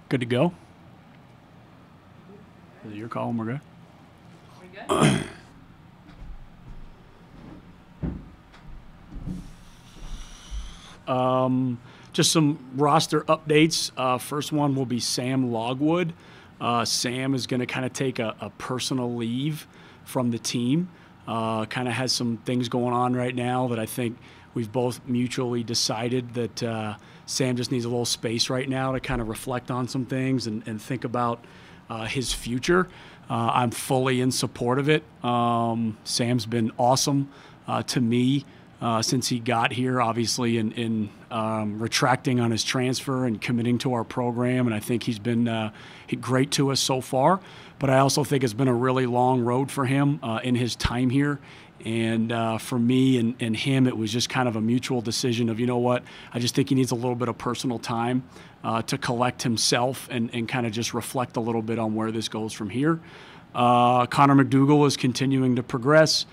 Good to go? Is it your call and we're good? We good? Just some roster updates. First one will be Sam Logwood. Sam is going to kind of take a personal leave from the team. Kind of has some things going on right now that I think we've both mutually decided that Sam just needs a little space right now to kind of reflect on some things and think about his future. I'm fully in support of it. Sam's been awesome to me since he got here, obviously in retracting on his transfer and committing to our program, and I think he's been great to us so far. But I also think it's been a really long road for him in his time here. And for me and him, it was just kind of a mutual decision of, you know what, I just think he needs a little bit of personal time to collect himself and kind of just reflect a little bit on where this goes from here. Connor McDougal is continuing to progress,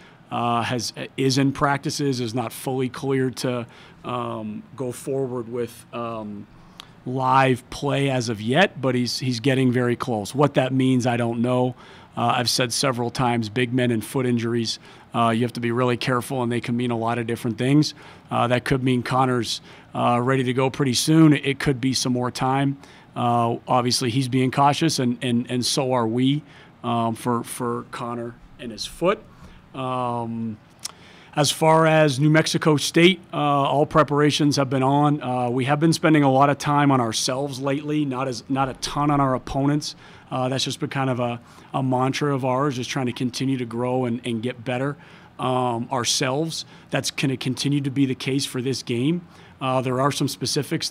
is in practices, is not fully cleared to go forward with live play as of yet, but he's getting very close. What that means, I don't know. I've said several times, big men and foot injuries, you have to be really careful, and they can mean a lot of different things. That could mean Connor's ready to go pretty soon. It could be some more time. Obviously, he's being cautious, and so are we for Connor and his foot. As far as New Mexico State, all preparations have been on. We have been spending a lot of time on ourselves lately, not a ton on our opponents. That's just been kind of a mantra of ours, just trying to continue to grow and get better ourselves. That's going to continue to be the case for this game. There are some specific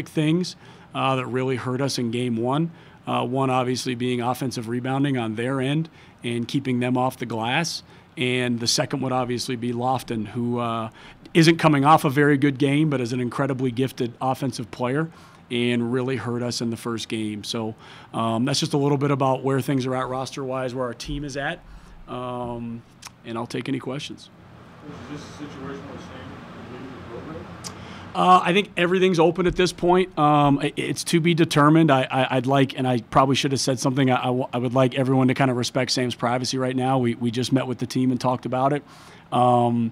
things that really hurt us in game one. One obviously being offensive rebounding on their end and keeping them off the glass. And the second would obviously be Lofton, who isn't coming off a very good game, but is an incredibly gifted offensive player and really hurt us in the first game. So that's just a little bit about where things are at roster-wise, where our team is at. And I'll take any questions. Is this a situation where Sam is leaving the program? I think everything's open at this point. It's to be determined. I'd like, and I probably should have said something, I would like everyone to kind of respect Sam's privacy right now. We just met with the team and talked about it. I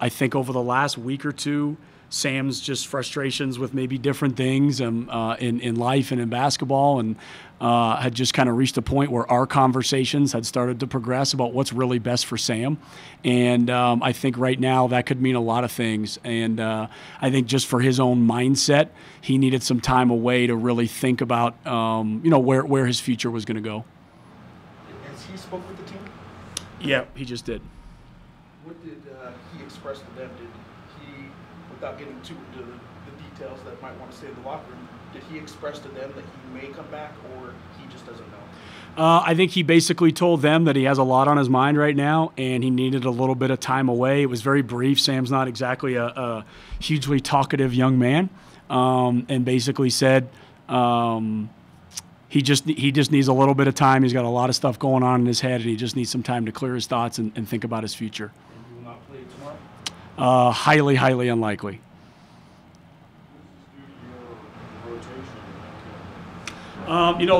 think over the last week or two, Sam's just frustrations with maybe different things in life and in basketball, and had just kind of reached a point where our conversations had started to progress about what's really best for Sam. And I think right now that could mean a lot of things. And I think just for his own mindset, he needed some time away to really think about where his future was going to go. Has he spoke with the team? Yeah, he just did. What did he express to them? Did he, without getting too into the details that might want to stay in the locker room, did he express to them that he may come back, or he just doesn't know? I think he basically told them that he has a lot on his mind right now, and he needed a little bit of time away. It was very brief. Sam's not exactly a hugely talkative young man, and basically said he just needs a little bit of time. He's got a lot of stuff going on in his head, and he just needs some time to clear his thoughts and think about his future. And you will not play tomorrow? Highly, highly unlikely.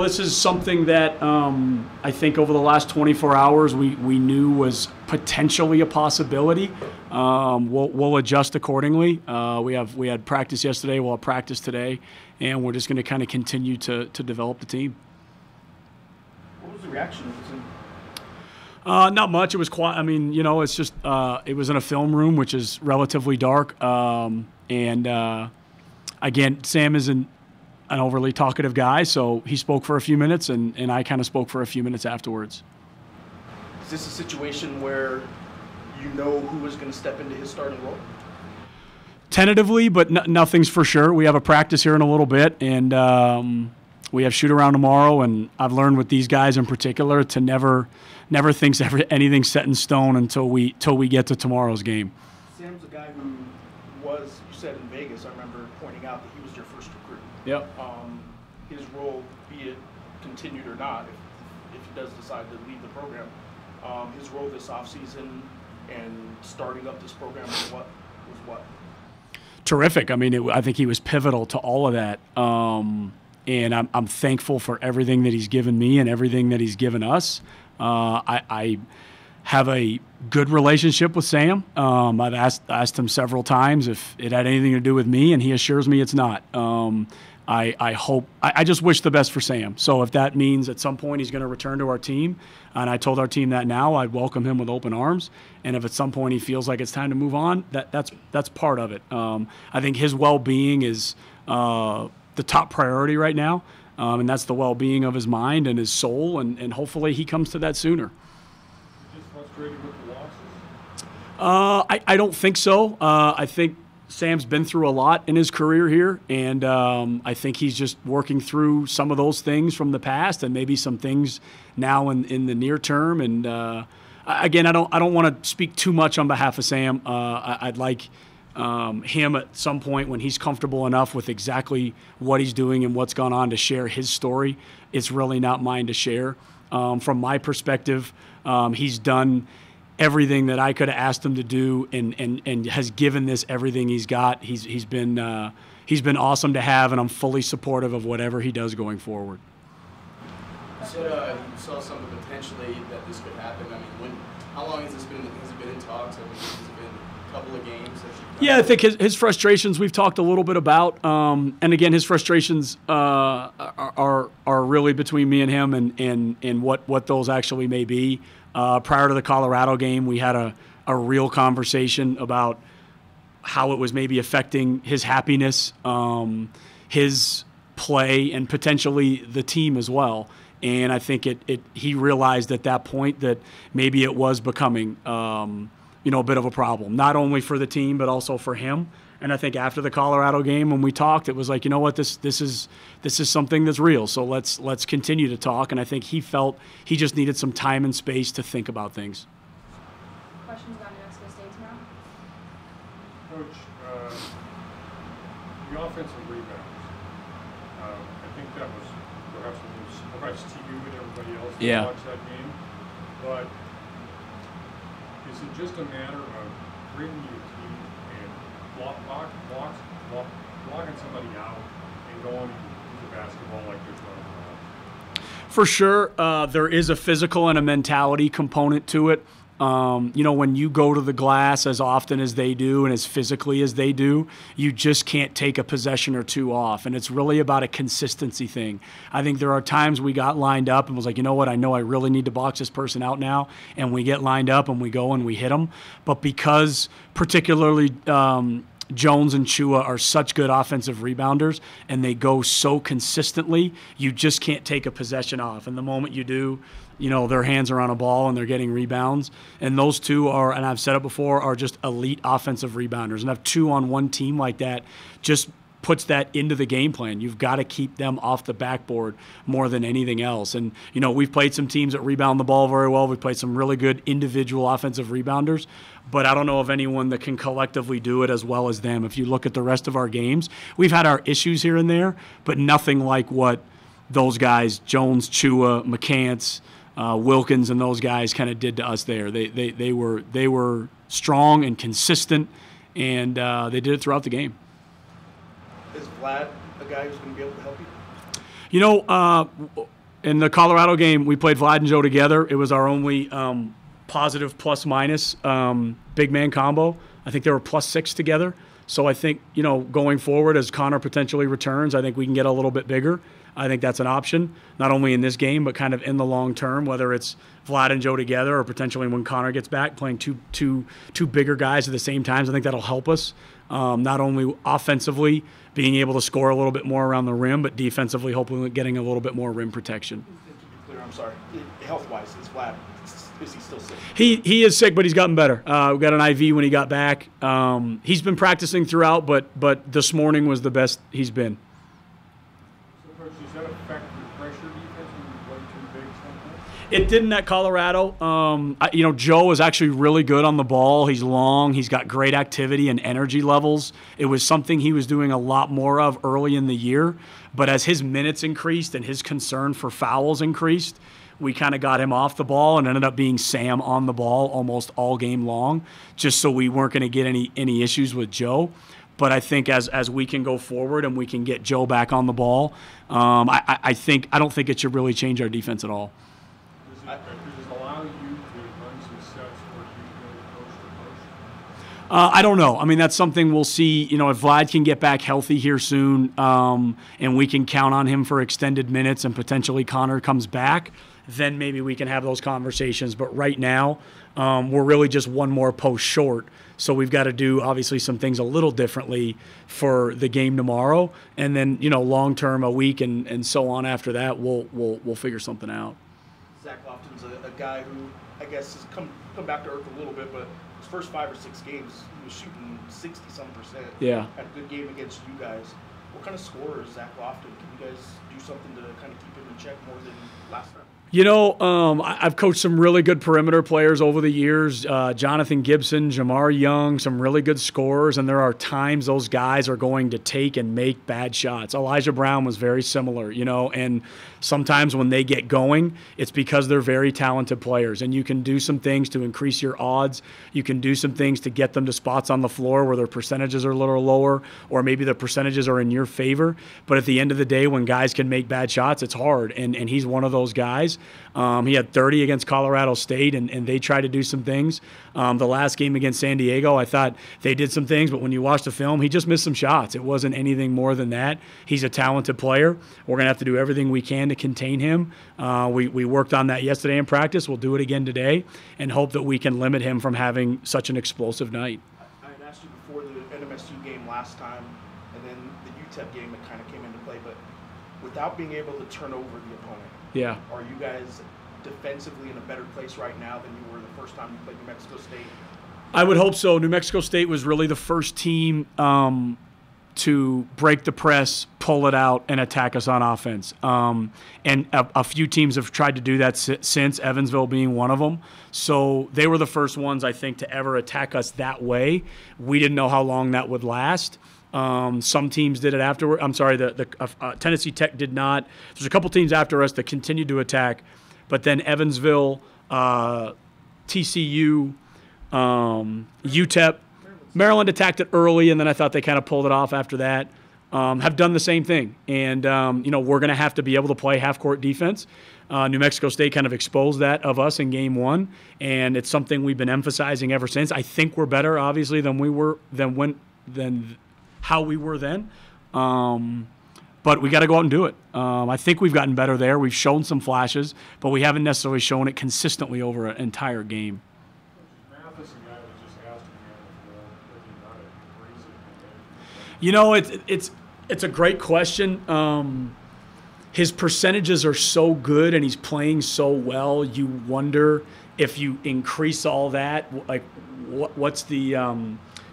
This is something that I think over the last 24 hours we knew was potentially a possibility. We'll adjust accordingly. We had practice yesterday. We'll have practice today, and we're just going to kind of continue to develop the team. What was the reaction of the team? Not much. It was quiet. I mean, it's just it was in a film room, which is relatively dark. Again, Sam isn't an overly talkative guy, so he spoke for a few minutes, and I kind of spoke for a few minutes afterwards. Is this a situation where you know who is going to step into his starting role? Tentatively, but nothing's for sure. We have a practice here in a little bit, and we have shoot around tomorrow, and I've learned with these guys in particular to never think anything's set in stone until we get to tomorrow's game. Sam's a guy who was, you said in Vegas, I remember pointing out that he was your first recruit. Yep. His role, be it continued or not, if he does decide to leave the program, his role this offseason and starting up this program was what? Terrific. I mean, I think he was pivotal to all of that. and I'm thankful for everything that he's given me and everything that he's given us. I have a good relationship with Sam. I've asked him several times if it had anything to do with me, and he assures me it's not. I just wish the best for Sam. So if that means at some point he's going to return to our team, and I told our team that now, I'd welcome him with open arms. And if at some point he feels like it's time to move on, that's part of it. I think his well-being is the top priority right now, and that's the well-being of his mind and his soul, and hopefully he comes to that sooner. Just frustrated with the losses? I don't think so. I think Sam's been through a lot in his career here, and I think he's just working through some of those things from the past and maybe some things now in the near term. And again, I don't want to speak too much on behalf of Sam. I'd like him at some point when he's comfortable enough with exactly what he's doing and what's gone on to share his story. It's really not mine to share. From my perspective, he's done everything that I could have asked him to do, and has given this everything he's got. He's been awesome to have, and I'm fully supportive of whatever he does going forward. You said you saw something potentially that this could happen. I mean, how long has this been? Has it been in talks? Has it been a couple of games? Yeah, I think his frustrations we've talked a little bit about, and again, his frustrations are really between me and him, and what those actually may be. Prior to the Colorado game, we had a real conversation about how it was maybe affecting his happiness, his play, and potentially the team as well. And I think he realized at that point that maybe it was becoming a bit of a problem, not only for the team but also for him. And I think after the Colorado game, when we talked, it was like, you know what, this is something that's real. So let's continue to talk. And I think he felt he just needed some time and space to think about things. Questions about New Mexico State tomorrow? Coach, the offensive rebounds, I think that was perhaps a little surprise to you and everybody else who watched that game. But is it just a matter of bringing your team and blocking somebody out and going to the basketball like they're trying? For sure, there is a physical and a mentality component to it. When you go to the glass as often as they do and as physically as they do, you just can't take a possession or two off. And it's really about a consistency thing. I think there are times we got lined up and was like, you know what, I know I really need to box this person out now. And we get lined up and we go and we hit them. But because particularly Jones and Chua are such good offensive rebounders and they go so consistently, you just can't take a possession off. And the moment you do, their hands are on a ball and they're getting rebounds. And those two are, and I've said it before, are just elite offensive rebounders. And have two on one team like that just puts that into the game plan. You've got to keep them off the backboard more than anything else. And, we've played some teams that rebound the ball very well. We've played some really good individual offensive rebounders. But I don't know of anyone that can collectively do it as well as them. If you look at the rest of our games, we've had our issues here and there, but nothing like what those guys, Jones, Chua, McCants, Wilkins, and those guys kind of did to us there. They were strong and consistent, and they did it throughout the game. Is Vlad a guy who's going to be able to help you? In the Colorado game, we played Vlad and Joe together. It was our only positive plus-minus big man combo. I think they were +6 together. So I think, going forward as Connor potentially returns, I think we can get a little bit bigger. I think that's an option, not only in this game, but kind of in the long term, whether it's Vlad and Joe together or potentially when Connor gets back, playing two bigger guys at the same time. I think that'll help us, not only offensively, being able to score a little bit more around the rim, but defensively, hopefully getting a little bit more rim protection. To be clear, I'm sorry. Health-wise, is Vlad, is he still sick? He is sick, but he's gotten better. We got an IV when he got back. He's been practicing throughout, but this morning was the best he's been. So, Coach, does that affect your pressure defense when you play too big sometimes? It didn't at Colorado. Joe is actually really good on the ball. He's long. He's got great activity and energy levels. It was something he was doing a lot more of early in the year. But as his minutes increased and his concern for fouls increased, we kind of got him off the ball and ended up being Sam on the ball almost all game long, just so we weren't going to get any issues with Joe. But I think as we can go forward and we can get Joe back on the ball, I don't think it should really change our defense at all. Does it allow you to run some sets where you go coach to coach? I don't know. I mean, that's something we'll see. You know, if Vlad can get back healthy here soon, and we can count on him for extended minutes, and potentially Connor comes back, then maybe we can have those conversations. But right now, we're really just one more post short. So we've got to do, obviously, some things a little differently for the game tomorrow. And then, you know, long term, a week and so on after that, we'll figure something out. Zach Lofton's a guy who, I guess, has come back to earth a little bit, but his first 5 or 6 games, he was shooting 60-some%. Yeah. Had a good game against you guys. What kind of scorer is Zach Lofton? Can you guys do something to kind of keep him in check more than last time? You know, I've coached some really good perimeter players over the years. Jonathan Gibson, Jamar Young, some really good scorers, and there are times those guys are going to take and make bad shots. Elijah Brown was very similar, you know, and sometimes when they get going, it's because they're very talented players, and you can do some things to increase your odds. You can do some things to get them to spots on the floor where their percentages are a little lower, or maybe the percentages are in your favor. But at the end of the day, when guys can make bad shots, it's hard, and he's one of those guys. He had 30 against Colorado State, and they tried to do some things. The last game against San Diego, I thought they did some things, but when you watch the film, he just missed some shots. It wasn't anything more than that. He's a talented player. We're going to have to do everything we can to contain him. We worked on that yesterday in practice. We'll do it again today and hope that we can limit him from having such an explosive night. I had asked you before the NMSU game last time, and then the UTEP game that kind of came into play, but without being able to turn over the opponent, Yeah. are you guys defensively in a better place right now than you were the first time you played New Mexico State? I would hope so. New Mexico State was really the first team to break the press, pull it out, and attack us on offense. And a few teams have tried to do that since, Evansville being one of them. So they were the first ones, I think, to ever attack us that way. We didn't know how long that would last. Some teams did it afterward. I'm sorry, the Tennessee Tech did not. There's a couple teams after us that continued to attack, but then Evansville, TCU, UTEP, Maryland attacked it early, and then I thought they kind of pulled it off after that. Have done the same thing, and you know, we're going to have to be able to play half-court defense. New Mexico State kind of exposed that of us in game 1, and it's something we've been emphasizing ever since. I think we're better, obviously, than how we were then. But we got to go out and do it. I think we've gotten better there. We've shown some flashes, but we haven't necessarily shown it consistently over an entire game. Mathis, a guy that just asked him if he got it, agrees with You know, it's a great question. His percentages are so good and he's playing so well. You wonder if you increase all that, like what's the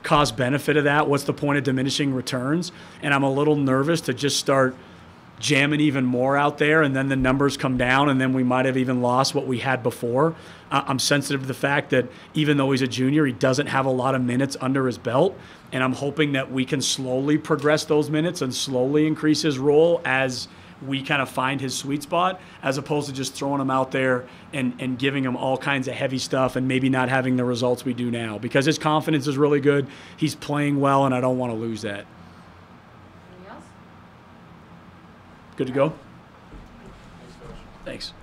cost benefit of that? What's the point of diminishing returns? And I'm a little nervous to just start jamming even more out there, and then the numbers come down, and then we might have even lost what we had before. I'm sensitive to the fact that even though he's a junior, he doesn't have a lot of minutes under his belt, and I'm hoping that we can slowly progress those minutes and slowly increase his role as we kind of find his sweet spot, as opposed to just throwing him out there and giving him all kinds of heavy stuff and maybe not having the results we do now, because his confidence is really good. He's playing well, and I don't want to lose that. Anything else? Good to go? Thanks, Coach. Thanks.